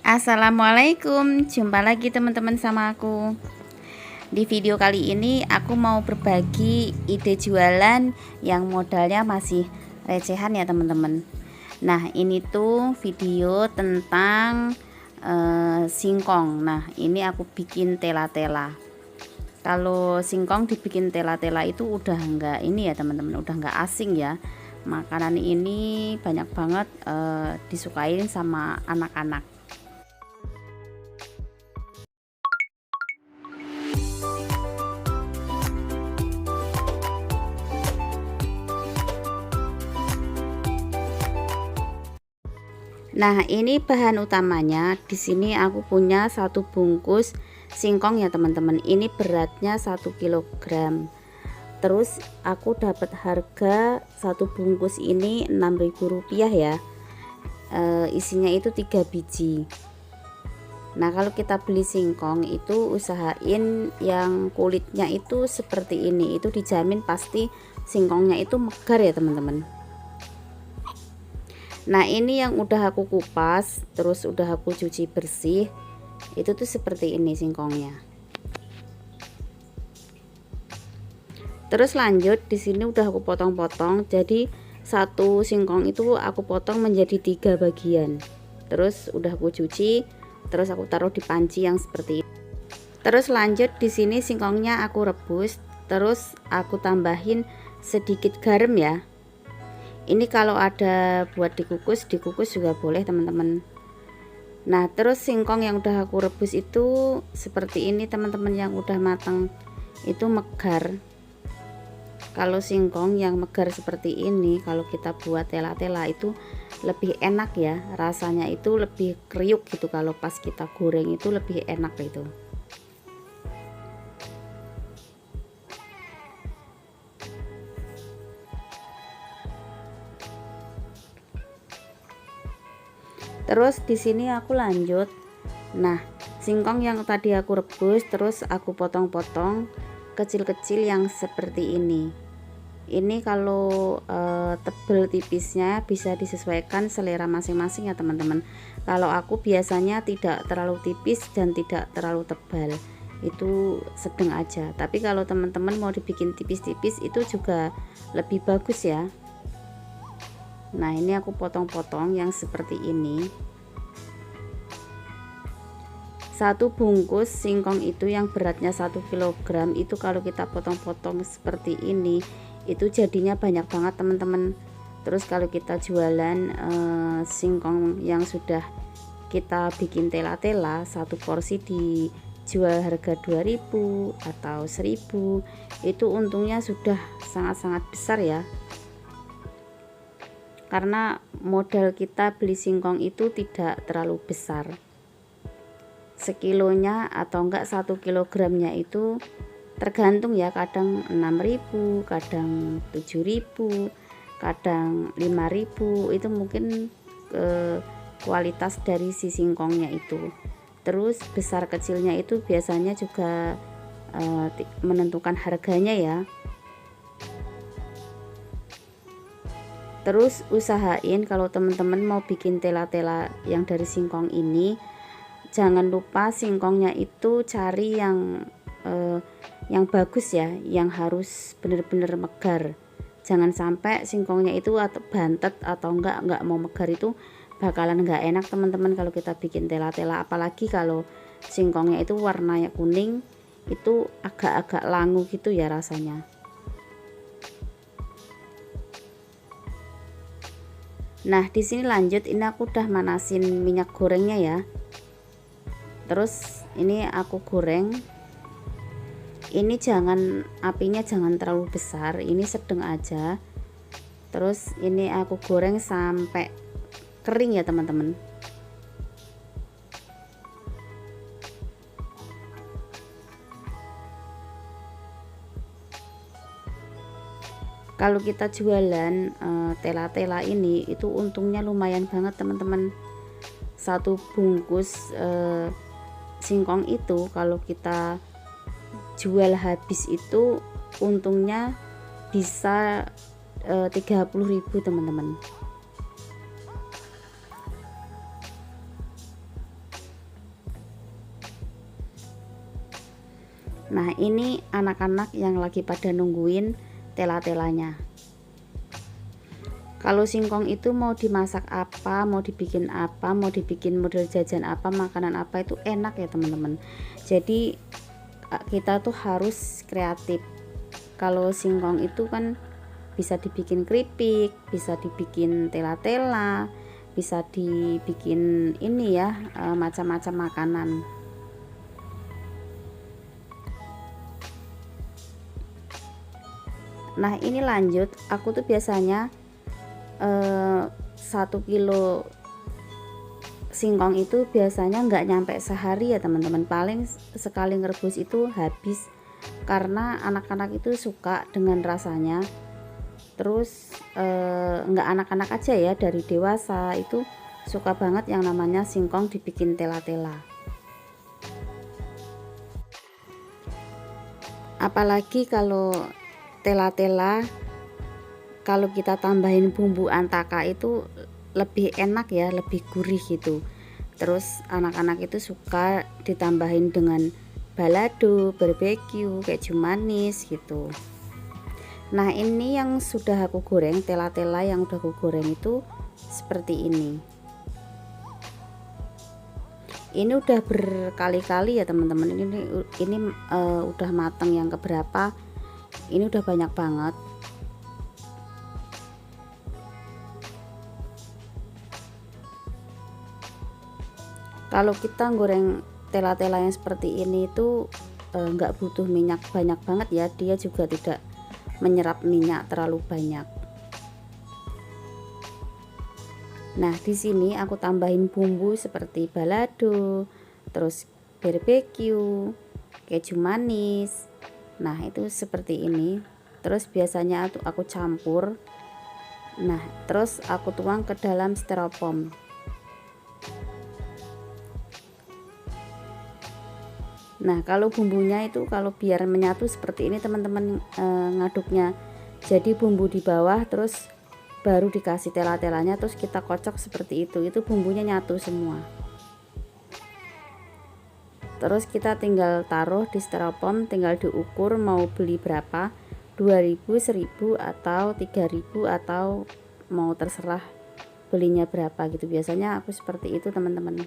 Assalamualaikum, jumpa lagi teman-teman sama aku. Di video kali ini aku mau berbagi ide jualan yang modalnya masih recehan ya teman-teman. Nah ini tuh video tentang singkong. Nah ini aku bikin tela-tela. Kalau singkong dibikin tela-tela itu udah enggak ini ya teman-teman, udah enggak asing ya. Makanan ini banyak banget disukain sama anak-anak. Nah, ini bahan utamanya. Di sini aku punya satu bungkus singkong ya, teman-teman. Ini beratnya 1 kilogram. Terus aku dapat harga satu bungkus ini Rp6.000 ya. Isinya itu 3 biji. Nah, kalau kita beli singkong itu usahain yang kulitnya itu seperti ini. Itu dijamin pasti singkongnya itu megar ya, teman-teman. Nah ini yang udah aku kupas, terus udah aku cuci bersih, itu tuh seperti ini singkongnya. Terus lanjut di sini udah aku potong-potong, jadi satu singkong itu aku potong menjadi 3 bagian. Terus udah aku cuci, terus aku taruh di panci yang seperti ini. Terus lanjut di sini singkongnya aku rebus, terus aku tambahin sedikit garam ya. Ini kalau ada buat dikukus juga boleh teman-teman. Nah terus singkong yang udah aku rebus itu seperti ini teman-teman, yang udah matang itu megar. Kalau singkong yang megar seperti ini kalau kita buat tela-tela itu lebih enak ya, rasanya itu lebih kriuk gitu. Kalau pas kita goreng itu lebih enak itu. Terus di sini aku lanjut. Nah, singkong yang tadi aku rebus terus aku potong-potong kecil-kecil yang seperti ini. Ini kalau tebel tipisnya bisa disesuaikan selera masing-masing ya teman-teman. Kalau aku biasanya tidak terlalu tipis dan tidak terlalu tebal. Itu sedang aja. Tapi kalau teman-teman mau dibikin tipis-tipis itu juga lebih bagus ya. Nah ini aku potong-potong yang seperti ini. Satu bungkus singkong itu yang beratnya 1 kilogram itu kalau kita potong-potong seperti ini itu jadinya banyak banget teman-teman. Terus kalau kita jualan singkong yang sudah kita bikin tela-tela, satu porsi dijual harga 2.000 atau 1.000, itu untungnya sudah sangat-sangat besar ya. Karena modal kita beli singkong itu tidak terlalu besar, sekilonya atau enggak 1 kilogramnya itu tergantung ya, kadang 6.000, kadang 7.000, kadang 5.000, itu mungkin kualitas dari si singkongnya itu. Terus besar kecilnya itu biasanya juga menentukan harganya ya. Terus usahain kalau teman-teman mau bikin tela-tela yang dari singkong ini, jangan lupa singkongnya itu cari yang bagus ya, yang harus bener-bener megar. Jangan sampai singkongnya itu atau bantet atau enggak mau megar, itu bakalan enggak enak teman-teman kalau kita bikin tela-tela. Apalagi kalau singkongnya itu warnanya kuning, itu agak-agak langu gitu ya rasanya. Nah di sini lanjut, ini aku udah manasin minyak gorengnya ya. Terus ini aku goreng. Ini apinya jangan terlalu besar, ini sedang aja. Terus ini aku goreng sampai kering ya teman-teman. Kalau kita jualan tela-tela ini itu untungnya lumayan banget teman-teman. Satu bungkus singkong itu kalau kita jual habis itu untungnya bisa 30.000 teman-teman. Nah ini anak-anak yang lagi pada nungguin tela-telanya. Kalau singkong itu mau dimasak apa, mau dibikin apa, mau dibikin model jajan apa, makanan apa, itu enak ya teman-teman. Jadi kita tuh harus kreatif. Kalau singkong itu kan bisa dibikin keripik, bisa dibikin tela-tela, bisa dibikin ini ya, macam-macam makanan. Nah ini lanjut, aku tuh biasanya 1 kilo singkong itu biasanya nggak nyampe sehari ya teman-teman, paling sekali ngerebus itu habis, karena anak-anak itu suka dengan rasanya. Terus nggak anak-anak aja ya, dari dewasa itu suka banget yang namanya singkong dibikin tela-tela. Apalagi kalau tela-tela, kalau kita tambahin bumbu antaka itu lebih enak ya, lebih gurih gitu. Terus anak-anak itu suka ditambahin dengan balado, barbeque, keju manis gitu. Nah ini yang sudah aku goreng, tela-tela yang udah aku goreng itu seperti ini. Ini udah berkali-kali ya teman-teman, ini udah matang yang keberapa, ini udah banyak banget. Kalau kita goreng tela-tela yang seperti ini itu nggak butuh minyak banyak banget ya, dia juga tidak menyerap minyak terlalu banyak. Nah di sini aku tambahin bumbu seperti balado, terus barbeque, keju manis. Nah itu seperti ini. Terus biasanya aku campur. Nah terus aku tuang ke dalam styrofoam. Nah kalau bumbunya itu, kalau biar menyatu seperti ini teman-teman, ngaduknya jadi bumbu di bawah, terus baru dikasih tela-telanya, terus kita kocok seperti itu bumbunya nyatu semua. Terus kita tinggal taruh di styrofoam, tinggal diukur mau beli berapa, 2000, 1000 atau 3000, atau mau terserah belinya berapa gitu. Biasanya aku seperti itu teman-teman.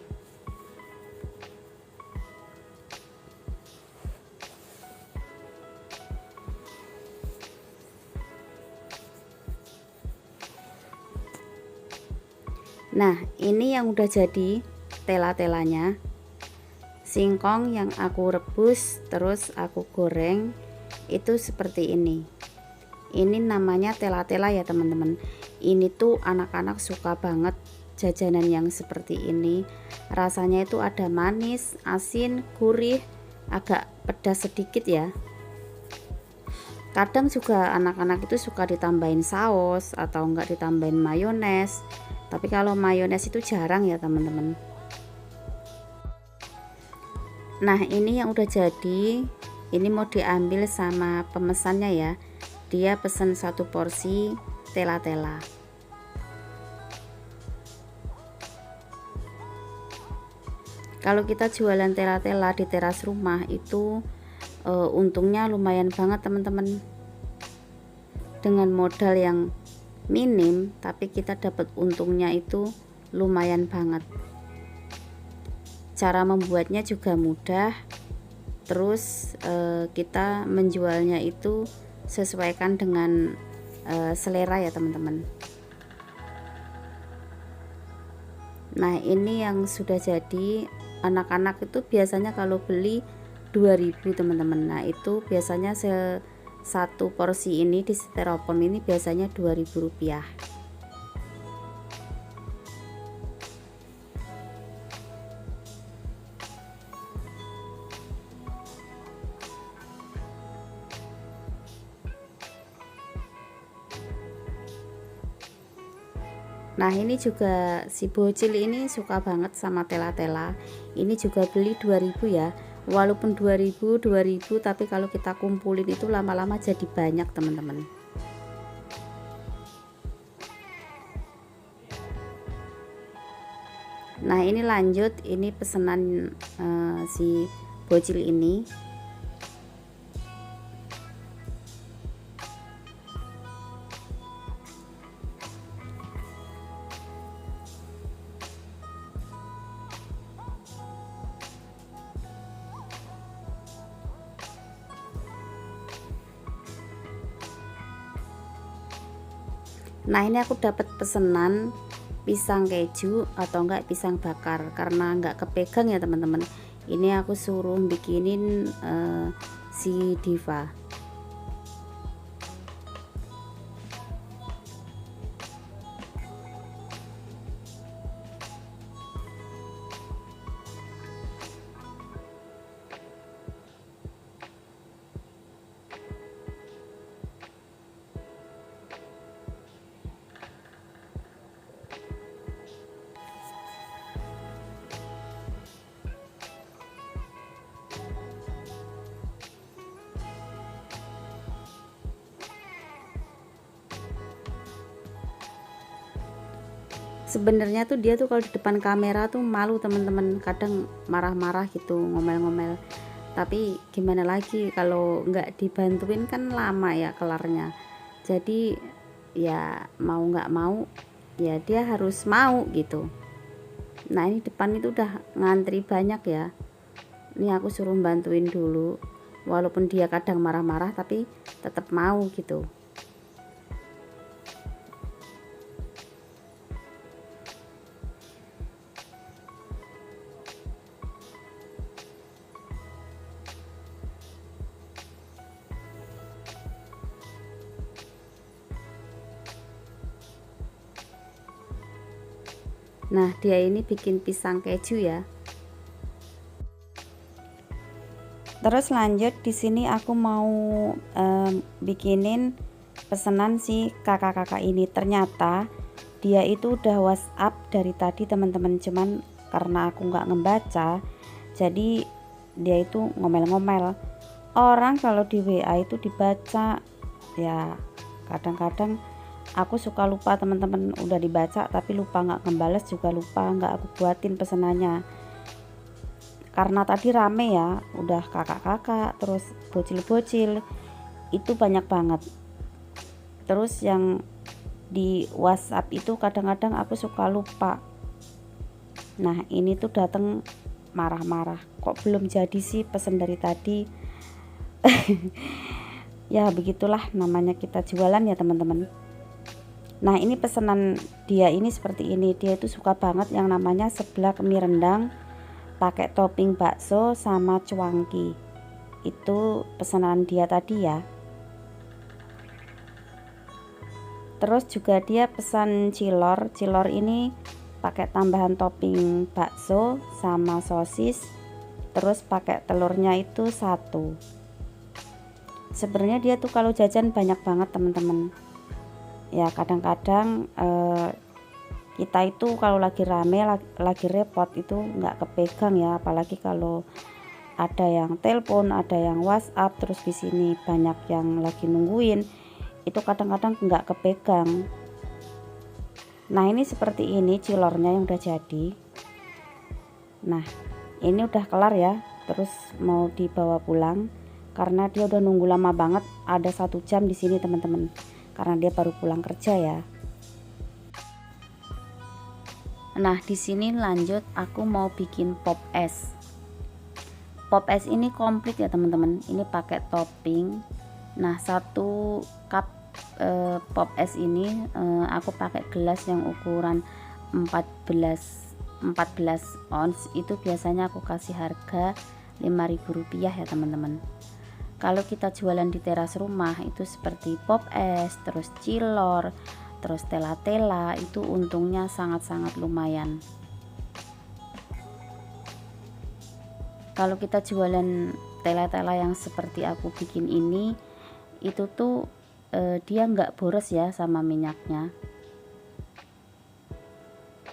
Nah ini yang udah jadi tela-telanya, singkong yang aku rebus terus aku goreng itu seperti ini. Ini namanya tela-tela ya teman-teman. Ini tuh anak-anak suka banget jajanan yang seperti ini. Rasanya itu ada manis, asin, gurih, agak pedas sedikit ya. Kadang juga anak-anak itu suka ditambahin saus atau enggak ditambahin mayones, tapi kalau mayones itu jarang ya teman-teman. Nah ini yang udah jadi, ini mau diambil sama pemesannya ya, dia pesan 1 porsi tela-tela. Kalau kita jualan tela-tela di teras rumah itu untungnya lumayan banget teman-teman. Dengan modal yang minim tapi kita dapat untungnya itu lumayan banget. Cara membuatnya juga mudah. Terus kita menjualnya itu sesuaikan dengan selera ya teman-teman. Nah ini yang sudah jadi. Anak-anak itu biasanya kalau beli 2000 teman-teman. Nah itu biasanya satu porsi ini di styrofoam ini biasanya 2000 rupiah. Nah ini juga si bocil ini suka banget sama tela-tela. Ini juga beli 2000 ya. Walaupun 2000 tapi kalau kita kumpulin itu lama-lama jadi banyak teman-teman. Nah ini lanjut, ini pesanan si bocil ini. Nah ini aku dapat pesanan pisang keju atau enggak pisang bakar, karena enggak kepegang ya teman-teman. Ini aku suruh bikinin si Diva. Sebenarnya tuh dia tuh kalau di depan kamera tuh malu teman-teman, kadang marah-marah gitu, ngomel-ngomel. Tapi gimana lagi, kalau nggak dibantuin kan lama ya kelarnya. Jadi ya mau nggak mau ya dia harus mau gitu. Nah ini depan itu udah ngantri banyak ya. Ini aku suruh bantuin dulu, walaupun dia kadang marah-marah tapi tetap mau gitu. Nah dia ini bikin pisang keju ya. Terus lanjut di sini aku mau bikinin pesanan si kakak-kakak ini. Ternyata dia itu udah WhatsApp dari tadi teman-teman, cuman karena aku nggak ngebaca jadi dia itu ngomel-ngomel. Orang kalau di WA itu dibaca ya, kadang-kadang aku suka lupa teman-teman, udah dibaca tapi lupa nggak ngebales, juga lupa nggak aku buatin pesenannya. Karena tadi rame ya, udah kakak-kakak terus bocil-bocil itu banyak banget. Terus yang di WhatsApp itu kadang-kadang aku suka lupa. Nah ini tuh dateng marah-marah, kok belum jadi sih pesen dari tadi. Ya begitulah namanya kita jualan ya teman-teman. Nah ini pesanan dia ini seperti ini. Dia itu suka banget yang namanya seblak mie rendang pakai topping bakso sama cuangki. Itu pesanan dia tadi ya. Terus juga dia pesan cilor. Cilor ini pakai tambahan topping bakso sama sosis. Terus pakai telurnya itu 1. Sebenarnya dia tuh kalau jajan banyak banget teman-teman. Ya kadang-kadang kita itu kalau lagi rame lagi repot itu nggak kepegang ya, apalagi kalau ada yang telepon, ada yang WhatsApp, terus di sini banyak yang lagi nungguin, itu kadang-kadang nggak kepegang. Nah ini seperti ini cilornya yang udah jadi. Nah ini udah kelar ya, terus mau dibawa pulang karena dia udah nunggu lama banget, ada 1 jam di sini teman-teman, karena dia baru pulang kerja ya. Nah di sini lanjut aku mau bikin pop es. Pop es ini komplit ya teman-teman, ini pakai topping. Nah 1 cup pop es ini aku pakai gelas yang ukuran 14 ounce. Itu biasanya aku kasih harga Rp5.000 ya teman-teman. Kalau kita jualan di teras rumah itu seperti pop es, terus cilor, terus tela-tela, itu untungnya sangat-sangat lumayan. Kalau kita jualan tela-tela yang seperti aku bikin ini, itu tuh dia nggak boros ya sama minyaknya.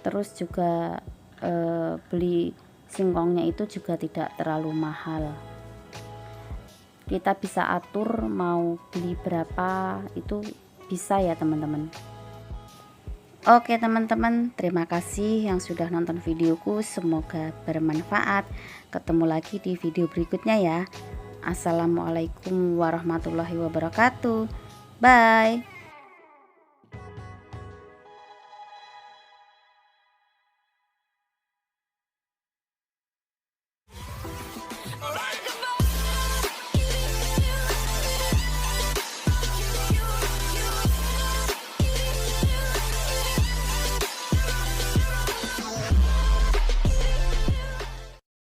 Terus juga beli singkongnya itu juga tidak terlalu mahal. Kita bisa atur mau beli berapa, itu bisa ya teman-teman. Oke teman-teman, terima kasih yang sudah nonton videoku, semoga bermanfaat. Ketemu lagi di video berikutnya ya. Assalamualaikum warahmatullahi wabarakatuh. Bye.